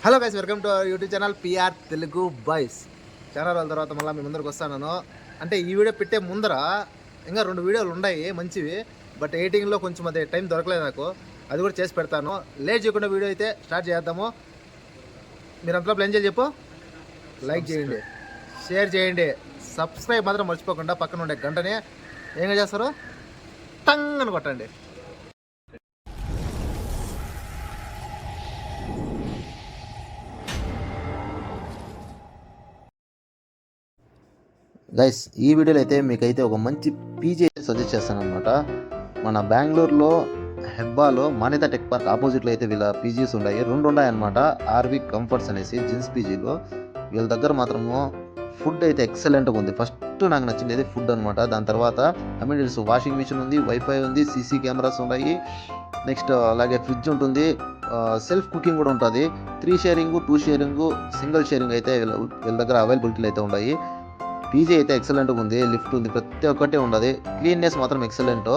Hello guys, welcome to our YouTube channel PR Telugu boys. చాలా రోజుల తర్వాత మళ్ళీ మీ ముందరకు వస్తాను. అంటే ఈ వీడియో పెట్టే ముందర ఇంకా 2 వీడియోలు ఉన్నాయి మంచివి. బట్ ఎడిటింగ్లో కొంచెం అదే టైం దొరకలేదు నాకు. అది కూడా చేసి పెడతాను. లేట్ చేయకుండా వీడియో అయితే స్టార్ట్ చేద్దాము. మీరు అంతలో ప్లాన్ చేయాలి చెప్పు. లైక్ చేయండి, షేర్ చేయండి, సబ్స్క్రైబ్ మాత్రం మర్చిపోకుండా పక్కన ఉండే గంటనే ఏం చేస్తారు టంగ్ అని కొట్టండి. గైస్, ఈ వీడియోలో అయితే మీకైతే ఒక మంచి పీజీ సజెస్ట్ చేస్తాను అనమాట. మన బెంగళూరులో హెబ్బాలో మానిత టెక్ పార్క్ ఆపోజిట్లో అయితే వీళ్ళ పీజీస్ ఉన్నాయి. 2 ఉన్నాయన్నమాట. ఆర్వి కంఫర్ట్స్ అనేసి జిన్స్ పీజీలో. వీళ్ళ దగ్గర మాత్రము ఫుడ్ అయితే ఎక్సలెంట్గా ఉంది. ఫస్ట్ నాకు నచ్చింది ఫుడ్ అనమాట. దాని తర్వాత అమ్యూనిటీస్ వాషింగ్ మిషన్ ఉంది, వైఫై ఉంది, సీసీ కెమెరాస్ ఉన్నాయి. నెక్స్ట్ అలాగే ఫ్రిడ్జ్ ఉంటుంది, సెల్ఫ్ కుకింగ్ కూడా ఉంటుంది. 3 షేరింగ్, 2 షేరింగ్, సింగిల్ షేరింగ్ అయితే వీళ్ళ దగ్గర అవైలబిలిటీలు అయితే ఉన్నాయి. పీజీ అయితే ఎక్సలెంట్గా ఉంది. లిఫ్ట్ ఉంది, ప్రతి ఒక్కటి ఉండదు. క్లీన్నెస్ మాత్రం ఎక్సలెంట్.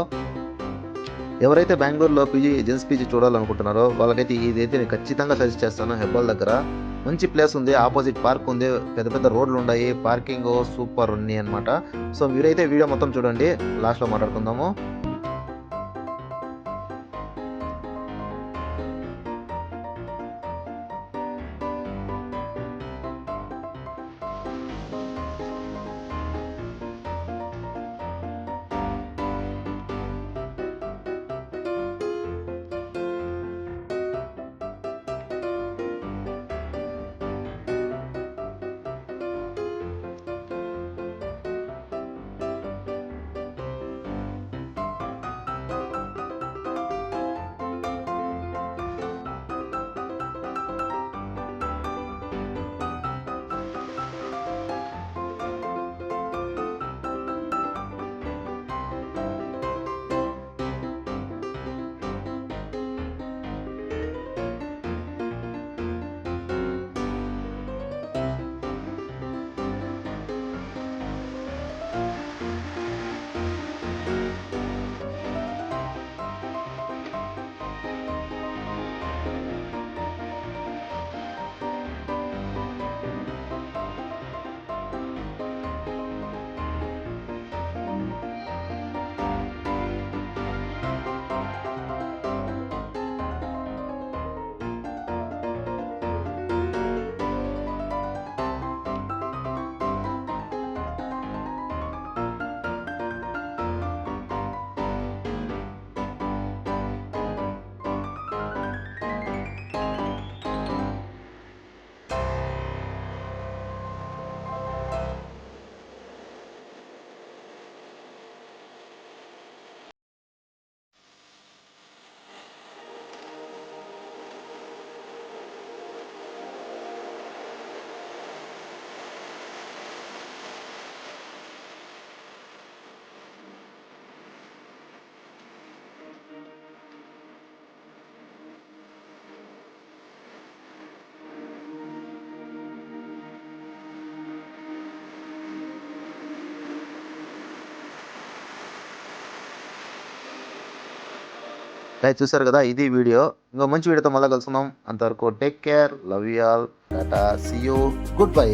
ఎవరైతే బెంగళూరులో జెంట్స్ పీజీ చూడాలనుకుంటున్నారో వాళ్ళకైతే ఇదైతే నేను ఖచ్చితంగా సజెస్ట్ చేస్తాను. హెబ్బాల్ దగ్గర మంచి ప్లేస్ ఉంది, ఆపోజిట్ పార్క్ ఉంది, పెద్ద పెద్ద రోడ్లు ఉన్నాయి, పార్కింగ్ సూపర్ ఉన్నాయి అనమాట. సో మీరైతే వీడియో మొత్తం చూడండి, లాస్ట్లో మాట్లాడుకుందాము. చూసారు కదా, ఇది వీడియో. ఇంకో మంచి వీడియోతో మళ్ళీ కలుసుకుందాం. అంతవరకు take care, love you all, tata, see you, good by.